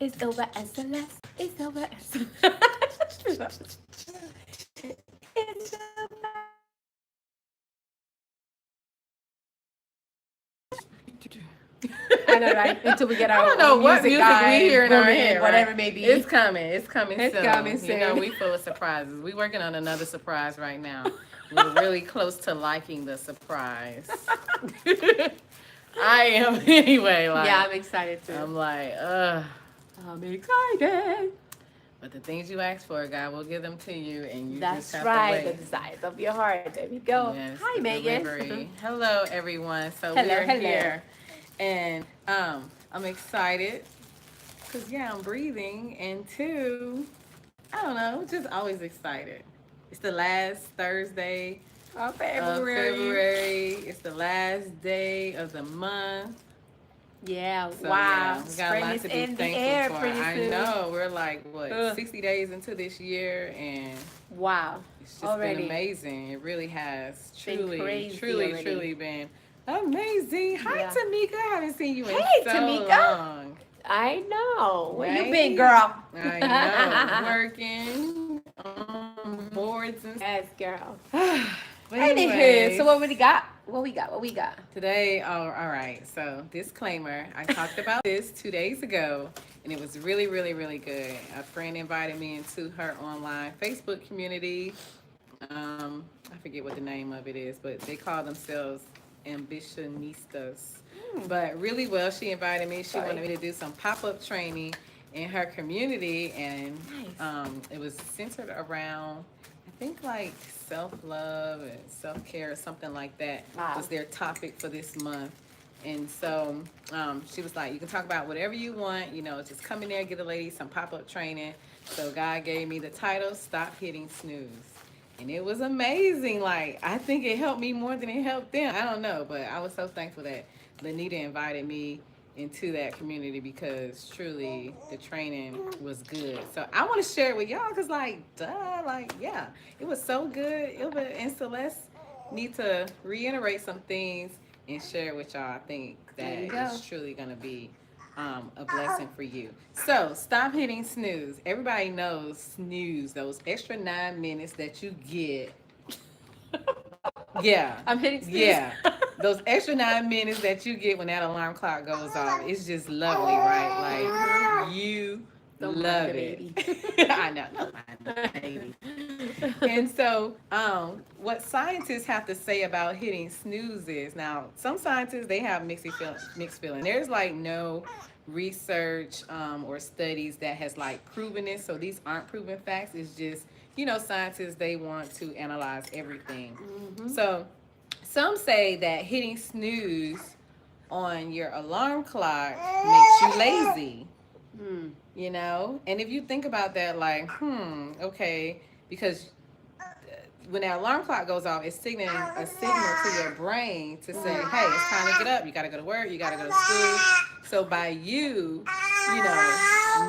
It's over SLS. It's over SLS. It's over. I know, right? Until we get I our don't know own what music music we going, hear in our booming, head, whatever right? it may be. It's coming. It's coming It's soon. coming You know, soon. we full of surprises. We working on another surprise right now. We're really close to liking the surprise. I am anyway. Yeah, Like I'm excited too. I'm like, ugh. I'm excited. But the things you ask for, God will give them to you, and you just That's have to right. The wait. desires of your heart. There we go. Yes, Hi, the Megan. delivery. Hello, everyone. So we Hello, are hello. here, and I'm excited because yeah, I'm breathing, and two, I don't know, just always excited. It's the last Thursday Oh, of February. February. It's the last day of the month. Yeah, So wow. yeah, we got a Spring lot is to be in the thankful air for. pretty I soon. know we're like what Ugh. 60 days into this year, and Wow. it's just been Already. amazing. It really has. It's been crazy already. Truly been amazing. Hi, Yeah. Tamika. I haven't seen you in Hey, so Tamika. long. I know. Where you been, Right? girl? I know. Working on boards and Yes, girl. But Anywho, anyways, so what we got? What we got? What we got? today, oh, all right. So, disclaimer I talked about this 2 days ago, and it was really, really, really good. A friend invited me into her online Facebook community. I forget what the name of it is, but they call themselves ambitionistas. But really well, she invited me. She wanted me to do some pop up training in her community, and Nice. it was centered around, I think, like self love and self care or something like that Wow. was their topic for this month. And so she was like, you can talk about whatever you want, just come in there, get a lady some pop up training. So God gave me the title, Stop Hitting Snooze. And it was amazing. Like, I think it helped me more than it helped them. I don't know, but I was so thankful that Lanita invited me into that community because truly the training was good. So I want to share it with y'all because, like, duh, like, yeah, it was so good. Ilva and Celeste need to reiterate some things and share it with y'all. I think There that you go. it's truly going to be a blessing for you. So stop hitting snooze. Everybody knows snooze, those extra 9 minutes that you get. Yeah, I'm hitting snooze. yeah. Those extra 9 minutes that you get when that alarm clock goes off, it's just lovely, right? Like you Don't mind love the it. baby. I know, don't mind the baby. And so, what scientists have to say about hitting snooze is now some scientists they have mixed feeling. There's like no research or studies that has like proven this. So these aren't proven facts. It's just scientists they want to analyze everything. So some say that hitting snooze on your alarm clock makes you lazy. And if you think about that, like, okay, because when that alarm clock goes off, it's signaling a signal to your brain to say, hey, it's time to get up. You got to go to work. You got to go to school. So by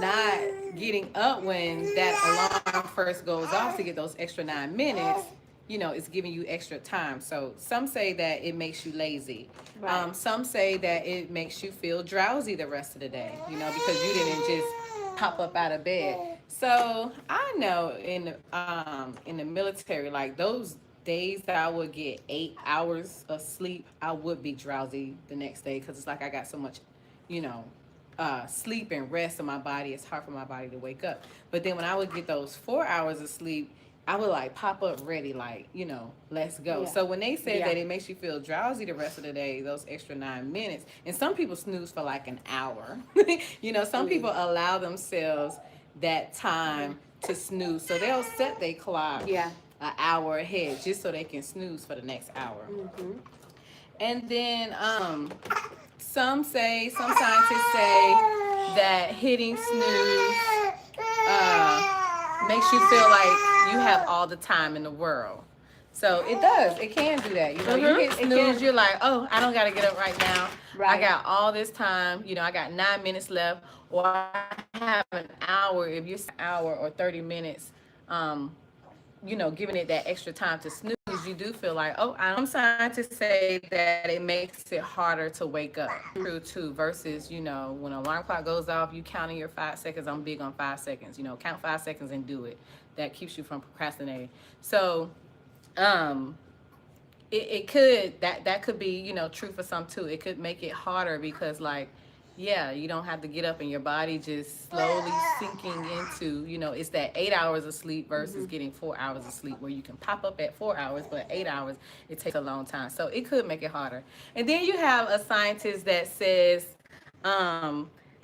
not getting up when that alarm first goes off to get those extra 9 minutes, it's giving you extra time. So some say that it makes you lazy. Right. Some say that it makes you feel drowsy the rest of the day, because you didn't just pop up out of bed. So I know in the military, like those days that I would get 8 hours of sleep, I would be drowsy the next day because it's like I got so much, you know, sleep and rest in my body. It's hard for my body to wake up. But then when I would get those 4 hours of sleep, I would like pop up ready, like, let's go. Yeah. So when they said Yeah. that it makes you feel drowsy the rest of the day, those extra 9 minutes, and some people snooze for like an hour. Some people allow themselves that time to snooze. So they'll set their clock Yeah. an hour ahead just so they can snooze for the next hour. And then some scientists say that hitting snooze makes you feel like you have all the time in the world. So it does. It can do that. You hit snooze, you're like, oh, I don't got to get up right now. I got all this time. I got 9 minutes left, or I have an hour. If you're hour or 30 minutes, giving it that extra time to snooze, because you do feel like, oh, I'm scientists say that it makes it harder to wake up. True too. Versus, when an alarm clock goes off, you counting your 5 seconds. I'm big on 5 seconds. Count 5 seconds and do it. That keeps you from procrastinating. So, um, it could that could be true for some too. It could make it harder because yeah, you don't have to get up and your body just slowly sinking into, it's that 8 hours of sleep versus getting 4 hours of sleep where you can pop up at 4 hours, but 8 hours, it takes a long time. So it could make it harder. And then you have a scientist that says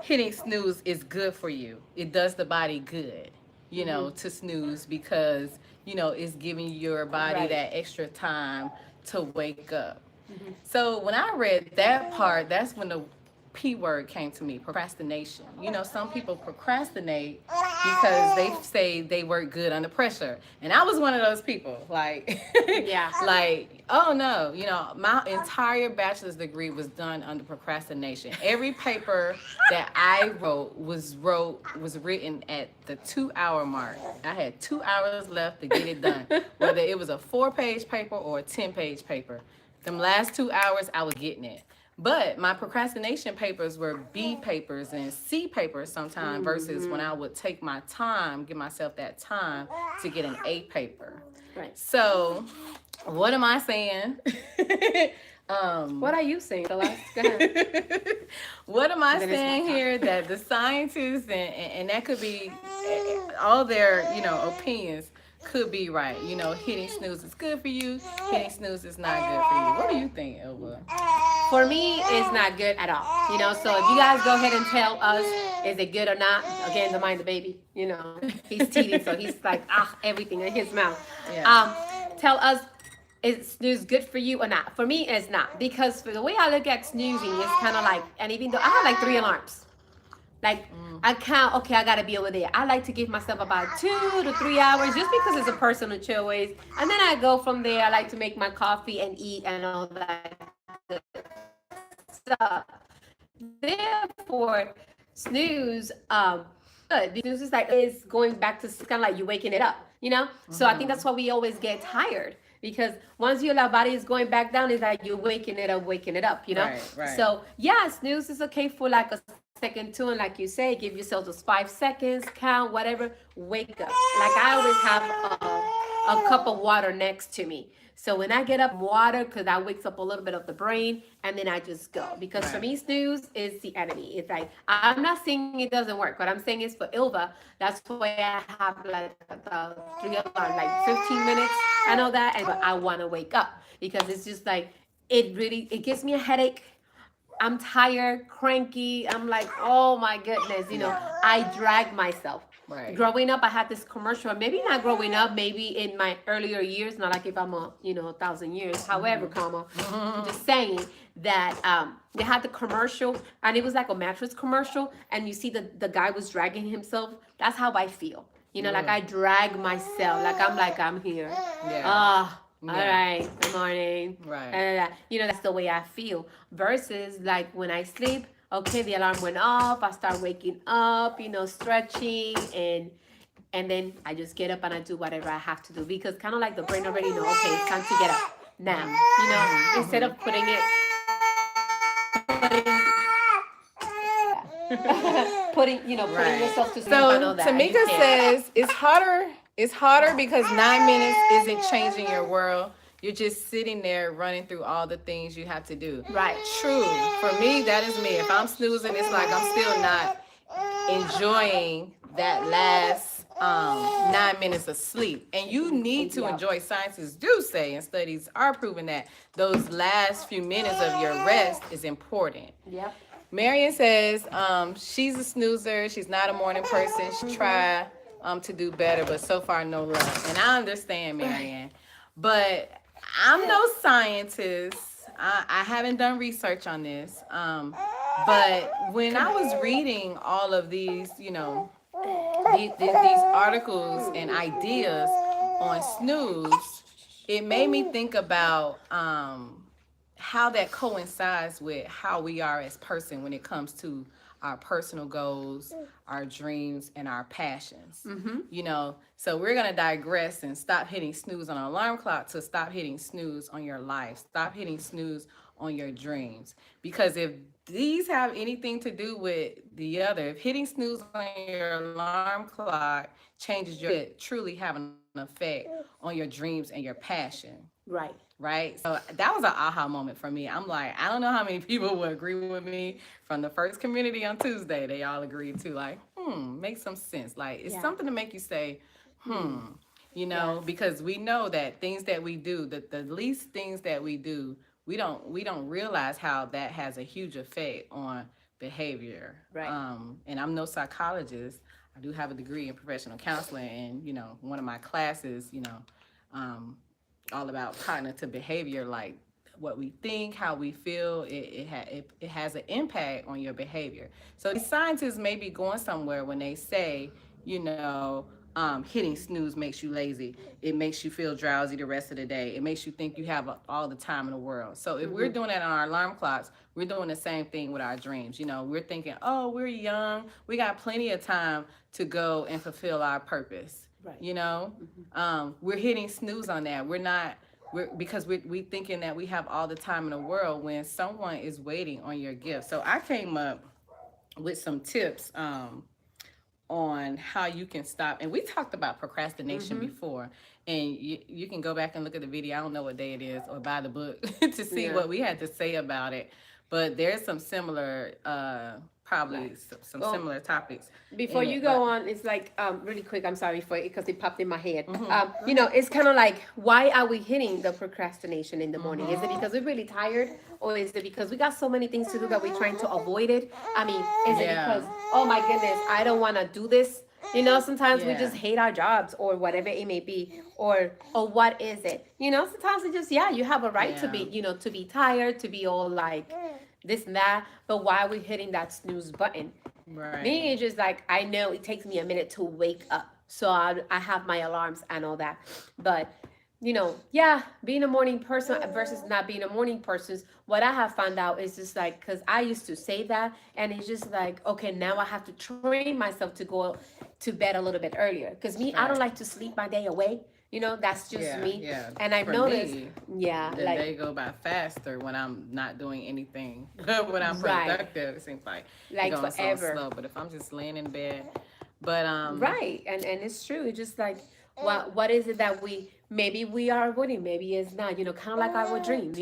hitting snooze is good for you. It does the body good, to snooze because, it's giving your body that extra time to wake up. So when I read that part, that's when the P word came to me, procrastination. Some people procrastinate because they say they work good under pressure. And I was one of those people. Yeah. Oh no, my entire bachelor's degree was done under procrastination. Every paper that I wrote was written at the 2 hour mark. I had 2 hours left to get it done, whether it was a 4-page paper or a 10-page paper. Them last 2 hours, I was getting it. But my procrastination papers were B papers and C papers sometimes versus when I would take my time, give myself that time to get an A paper. Right. So, what am I saying? What are you saying? Go ahead. What am I saying here? That the scientists and that could be all their opinions could be right. Hitting snooze is good for you. Hitting snooze is not good for you. What do you think, Elva? For me, it's not good at all. So if you guys go ahead and tell us, is it good or not? Again, don't mind the baby. He's teething, so he's like, everything in his mouth. Yeah. Tell us, is snooze good for you or not? For me, it's not. Because for the way I look at snoozing, it's kind of like, and even though I have 3 alarms. I count, okay, I gotta be over there. I like to give myself about 2 to 3 hours just because it's a personal choice. And then I go from there. I like to make my coffee and eat and all that good stuff. Therefore, snooze, good. Snooze is going back to kind of like you waking it up, So I think that's why we always get tired. Because once your body is going back down, it's like you're waking it up, Right. So yeah, snooze is okay for like a second too, and like you say, give yourself those 5 seconds, count, whatever, wake up. Like I always have a cup of water next to me. So when I get up, water, because that wakes up a little bit of the brain, and then I just go. Because for me, snooze is the enemy. It's like, I'm not saying it doesn't work. What I'm saying is for Ilva, that's why I have like the 3 alarm, like 15 minutes and all that, but I want to wake up. Because it's just like, it gives me a headache. I'm tired, cranky. I'm like, oh my goodness, I drag myself. Right. Growing up, I had this commercial. Maybe not growing up, maybe in my earlier years, not like if I'm 1,000 years. However, I'm just saying that they had the commercial, and it was like a mattress commercial, and you see the guy was dragging himself. That's how I feel. Like I drag myself. Like I'm here. Yeah. All right, good morning. Right. That's the way I feel. Versus like when I sleep, okay, the alarm went off. I start waking up, stretching, and then I just get up and I do whatever I have to do because kind of like the brain already know, okay, it's time to get up now. Instead of putting yourself to sleep. So Tamika says it's harder because 9 minutes isn't changing your world. You're just sitting there running through all the things you have to do. Right. True. For me, that is me. If I'm snoozing, it's like I'm still not enjoying that last 9 minutes of sleep. And you need to enjoy. Scientists do say, and studies are proving that those last few minutes of your rest is important. Yep. Marion says she's a snoozer. She's not a morning person. She try to do better, but so far no luck. And I understand, Marion. But I'm no scientist. I haven't done research on this. But when I was reading all of these, these articles and ideas on snooze, it made me think about how that coincides with how we are as person when it comes to our personal goals, our dreams, and our passions. Mm-hmm. You know, so we're gonna digress and stop hitting snooze on an alarm clock to stop hitting snooze on your life. Stop hitting snooze on your dreams. Because if these have anything to do with the other, if hitting snooze on your alarm clock changes your truly have an effect on your dreams and your passion, Right. right? So that was an aha moment for me. I'm like, I don't know how many people will agree with me from the first community on Tuesday. They all agreed to like, makes some sense. Like it's Yeah. something to make you say, Hmm. you know, Yes. because we know that things that we do, the least things that we do, we don't realize how that has a huge effect on behavior. Right. And I'm no psychologist. I do have a degree in professional counseling, and one of my classes, um, all about cognitive behavior, like what we think, how we feel, it has an impact on your behavior. So these scientists may be going somewhere when they say, hitting snooze makes you lazy. It makes you feel drowsy the rest of the day. It makes you think you have all the time in the world. So if we're Mm-hmm. doing that on our alarm clocks, we're doing the same thing with our dreams. We're thinking, oh, we're young. We got plenty of time to go and fulfill our purpose. Right. We're hitting snooze on that. We're thinking that we have all the time in the world when someone is waiting on your gift. So I came up with some tips on how you can stop. And we talked about procrastination Mm-hmm. before, and you can go back and look at the video. I don't know what day it is, or buy the book to see Yeah. what we had to say about it. But there's some similar, Right. probably some Well, similar topics before in you it. go But on, it's like really quick. I'm sorry for it because it popped in my head. go It's kind of like, why are we hitting the procrastination in the morning? Is it ahead. because we're really tired, or is it because we got so many things to do that we're trying to avoid it? I mean, is it because, Yeah. oh my goodness, I don't want to do this? Sometimes we Yeah. just hate our jobs or whatever it may be, or what is it? Sometimes it just, yeah, you have a right to Yeah. be, to be tired, to be all like this and that. But why are we hitting that snooze button? Right. Me, it's just like, I know it takes me a minute to wake up. So I have my alarms and all that. But, yeah, being a morning person versus not being a morning person, what I have found out is just like, because I used to say that, and it's just like, okay, now I have to train myself to go to bed a little bit earlier. Because me, I don't Right. like to sleep my day away. That's just Yeah, me. yeah. And I For noticed, me, yeah, the like, day go by faster when I'm not doing anything. When I'm right, productive, it seems like it like goes so forever. slow. But if I'm just laying in bed, but Right, and it's true. It's just like, what is it that maybe we are avoiding? Maybe it's not. Kind of like our dreams.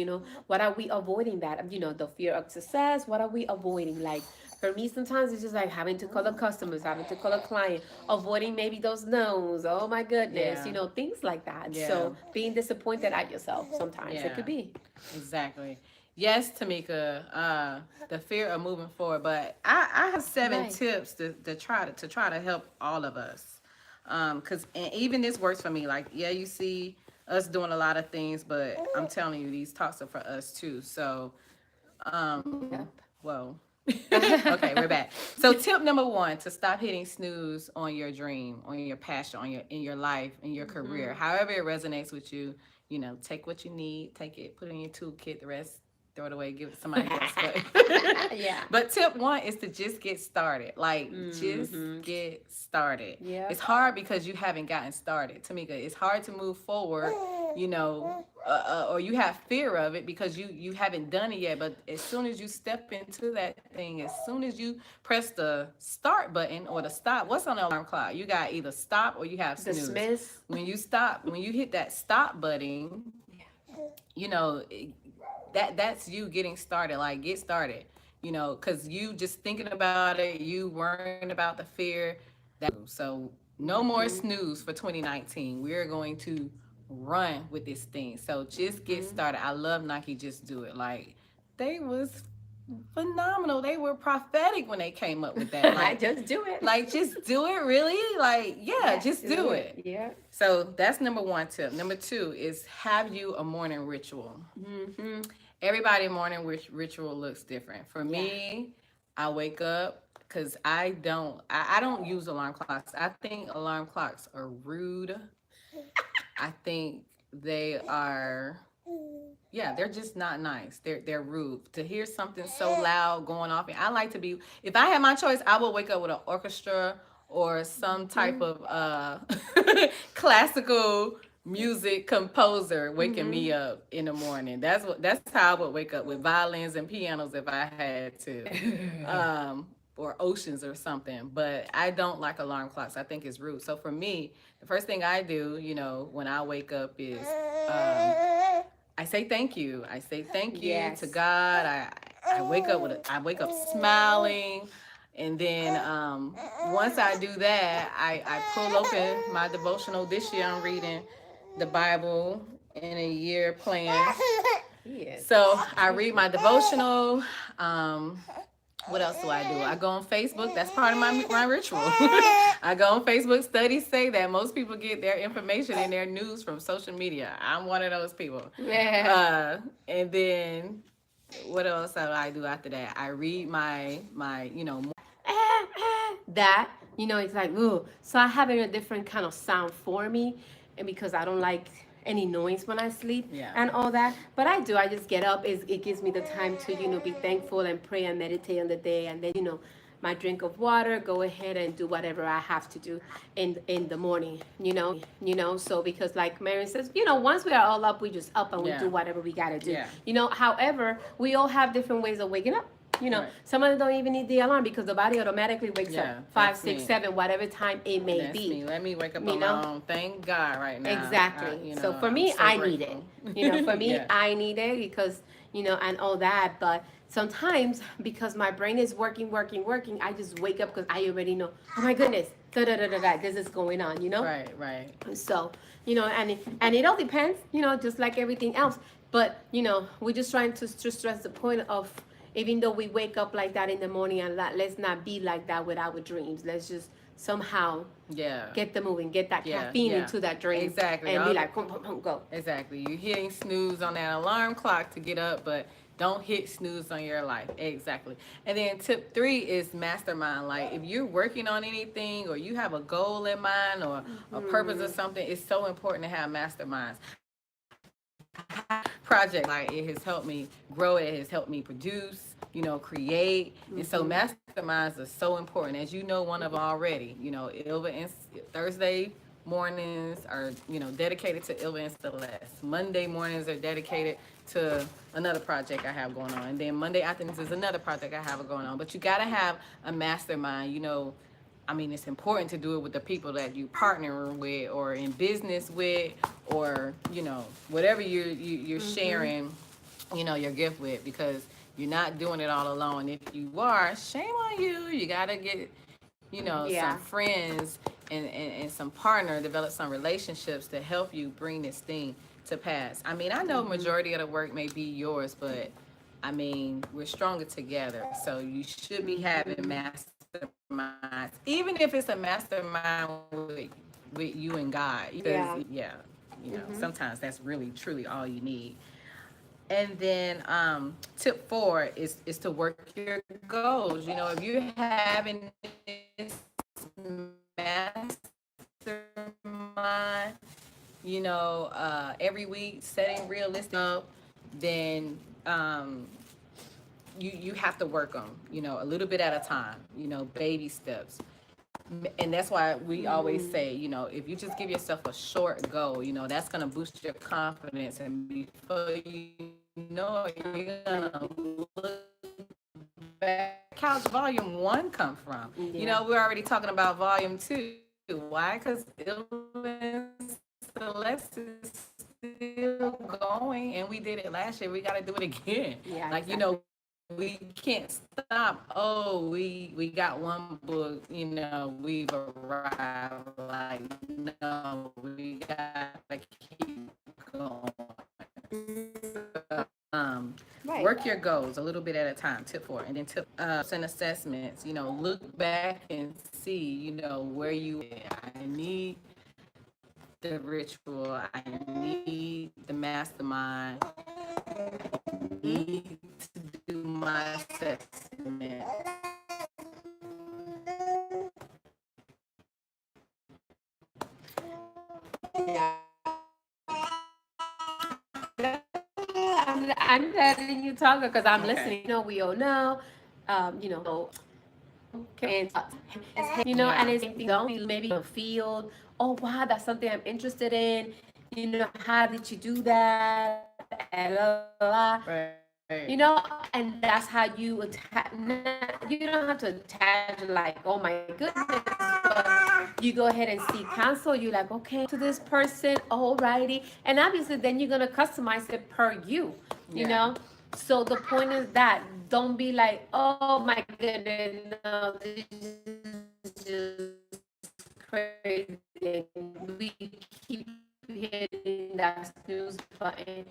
What are we avoiding? That the fear of success. What are we avoiding? Like for me, sometimes it's just like having to call a customers, having to call a client, avoiding maybe those no's. Oh my goodness, yeah, things like that. yeah, So being disappointed at yourself sometimes it yeah, could be. exactly. Yes, Tamika, the fear of moving forward. But I have seven Right. tips to try to help all of us. Cause and even this works for me. Like, yeah, you see us doing a lot of things, but I'm telling you, these talks are for us too. So, Yep. whoa. Okay, we're back. So tip number one to stop hitting snooze on your dream, on your passion, on your in your life, in your career, Hmm. however it resonates with you. Take what you need, take it, put it in your toolkit. The rest, throw it away, give it to somebody else. But Yeah. but tip one is to just get started. Like just Hmm. get started. It's Yep. hard because you haven't gotten started, Tamika. It's hard to move forward. Or you have fear of it because you haven't done it yet. But as soon as you step into that thing, as soon as you press the start button or the stop, what's on the alarm clock? You got either stop or you have snooze. Dismiss. When you hit that stop button, you know that's you getting started. Like, get started. Because you just thinking about it, you worrying about the fear. So no more Hmm. snooze for 2019. We're going to run with this thing. So just get Hmm. started. I love Nike. Just do it. Like, they was phenomenal. They were prophetic when they came up with that. I Like, just do it. just do it. Really? Like, yeah, Yes, just do do it. it. Yeah. So that's number one tip. Number two is have you a morning ritual. Hmm. Everybody morning ritual looks different. For Yeah. me, I wake up because I don't use alarm clocks. I think alarm clocks are rude. I think they are yeah, they're just not nice. They're rude. To hear something so loud going off, and I like to be. If I had my choice, I would wake up with an orchestra or some type Mm-hmm. of classical music composer waking me Mm-hmm. up in the morning. That's how I would wake up, with violins and pianos if I had to. Or oceans or something. But I don't like alarm clocks. I think it's rude. So for me, the first thing I do, when I wake up is I say thank you. I say thank you to Yes. God. I wake up smiling, and then once I do that, I pull open my devotional. This year I'm reading the Bible in a year plan. Yes. So I read my devotional. Um, what else do I do? I go on Facebook. That's part of my ritual. I go on Facebook. Studies say that most people get their information and their news from social media. I'm one of those people. Yeah. And then what else do I do after that? I read my That, it's like, ooh. So I have a different kind of sound for me, and because I don't like any noise when I sleep yeah. and all that. But I do. I just get up. It gives me the time to, be thankful and pray and meditate on the day, and then, my drink of water, go ahead and do whatever I have to do in the morning, So because like Mary says, once we are all up, we just up and we do whatever we gotta do. Yeah. However, we all have different ways of waking up. Right. Some of them don't even need the alarm because the body automatically wakes Yeah, up 5, that's 6, me. 7, whatever time it may That's be. me. Let me wake up You on know? my own. Thank God right now. Exactly. So for I'm me, so I need it. grateful. For me, Yeah. I need it because, and all that. But sometimes because my brain is working, working, working, I just wake up because I already know, oh my goodness, da da da da da, this is going on. Right, right. So, and it all depends, just like everything else. But, we're just trying to stress the point of, even though we wake up like that in the morning, and let's not be like that with our dreams. Let's just somehow Yeah. get the moving, get that Yeah, caffeine yeah. into that dream, Exactly. and be like, boom, boom, boom, go. Exactly. You're hitting snooze on that alarm clock to get up, but don't hit snooze on your life. Exactly. And then tip 3 is mastermind. Like if you're working on anything or you have a goal in mind or a purpose or something, it's so important to have masterminds. Project, like it has helped me grow, it has helped me produce, create. And so masterminds are so important. As you know, one of them already, Ilva and Thursday mornings are, dedicated to Ilva and Celeste. Monday mornings are dedicated to another project I have going on. And then Monday afternoons is another project I have going on. But you gotta have a mastermind, I mean, it's important to do it with the people that you partner with or in business with, or whatever you're sharing, your gift with, because you're not doing it all alone. If you are, shame on you. You gotta get Yeah. some friends and some partner, develop some relationships to help you bring this thing to pass. I mean, I know majority of the work may be yours, but I mean, we're stronger together. So you should be having masterminds, even if it's a mastermind with you and God. Because Yeah. yeah, sometimes that's really truly all you need. And then tip 4 is to work your goals. If you're having this mastermind, every week setting realistic up, then you have to work them, a little bit at a time, baby steps. And that's why we always say, if you just give yourself a short goal, that's going to boost your confidence. And before you know it, you're going to look back. Couch volume 1 come from? Yeah. We're already talking about volume 2. Why? Because Celeste is still going, and we did it last year. We got to do it again. Yeah, like exactly. we can't stop. Oh, we got one book, we've arrived. Like, no, we gotta keep going. Right. Work your goals a little bit at a time. Tip 4, and then tip and assessments. Look back and see, where you. I need the ritual. I need the mastermind. I need to do my assessment. Yeah. I'm letting you talk because I'm Okay. listening. You know, we all know, so and and Yeah. it's same thing. Don't be maybe in a field. Oh wow, that's something I'm interested in. How did you do that? And Right. and that's how you attach. You don't have to attach like, oh my goodness, but you go ahead and see counsel. You're like, okay, to this person, alrighty, and obviously then you're gonna customize it per you. You Yeah. know. So the point is that don't be like, oh my goodness, no, this is just crazy. We keep hitting that snooze button.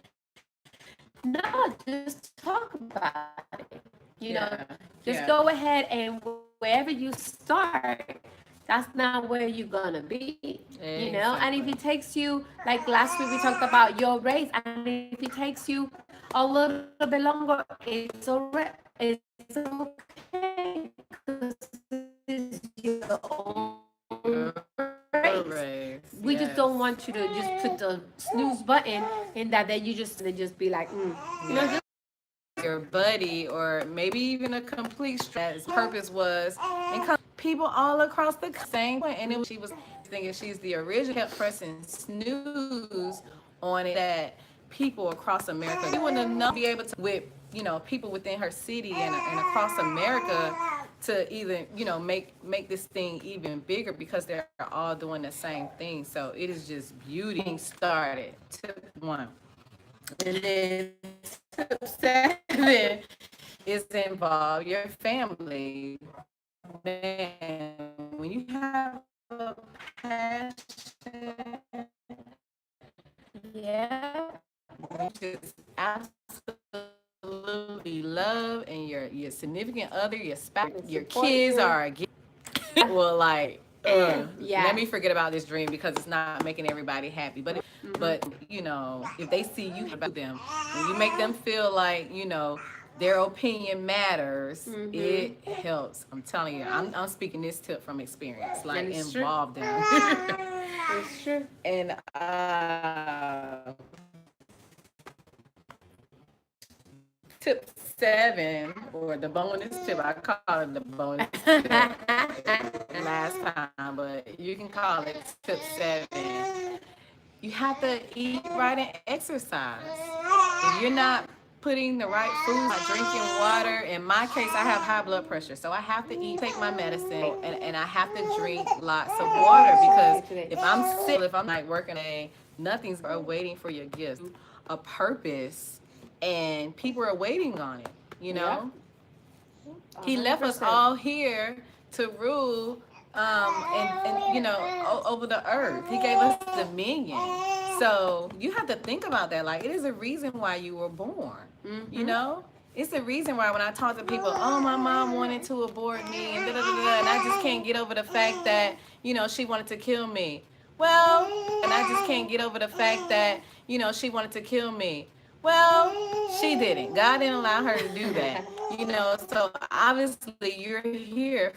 No, just talk about it. Yeah. Just go Yeah. ahead and wherever you start, that's not where you're gonna be. And if it takes Exactly. you, like last week we talked about your race, and if it takes you a little bit longer, it's alright. It's okay because this is your own race. We just don't want you to just Race. put the Yes. snooze button in that, then you just sit there and then just be like, just Yeah. Your buddy or maybe even a complete stranger. His purpose was and people all across the same point, and it was she was thinking she's the original, kept pressing snooze on it that people across America she wouldn't have known be able to with people within her city and across America to even make this thing even bigger because they're all doing the same thing. So it is just beauty started. Tip one. And then tip seven is involve your family. Man, when you have a passion, yeah. you just absolutely love, and your significant other, your spouse, And your support kids you. are again. Well, like, let Yes. me forget about this dream because it's not making everybody happy. But if they see you about them, when you make them feel like their opinion matters, Mm-hmm. it helps. I'm telling you, I'm speaking this tip from experience. And Like, it's true. involve them. It's true. And tip seven, or the bonus tip, I call it the bonus tip last time, but you can call it tip seven. You have to eat right and exercise. If you're not putting the right foods, not drinking water, in my case, I have high blood pressure, so I have to eat, take my medicine, and I have to drink lots of water because if I'm sick, if I'm like working a nothing's waiting for your gifts, a purpose, and people are waiting on it. You Yeah. know, he left us 100%. all here to rule and over the earth. He gave us dominion. So you have to think about that. Like, it is a reason why you were born. Mm-hmm. You know? It's the reason why when I talk to people, oh, my mom wanted to abort me and da da da da, and I just can't get over the fact that, she wanted to kill me. Well, and I just can't get over the fact that, she wanted to kill me. Well, she didn't. God didn't allow her to do that. So obviously you're here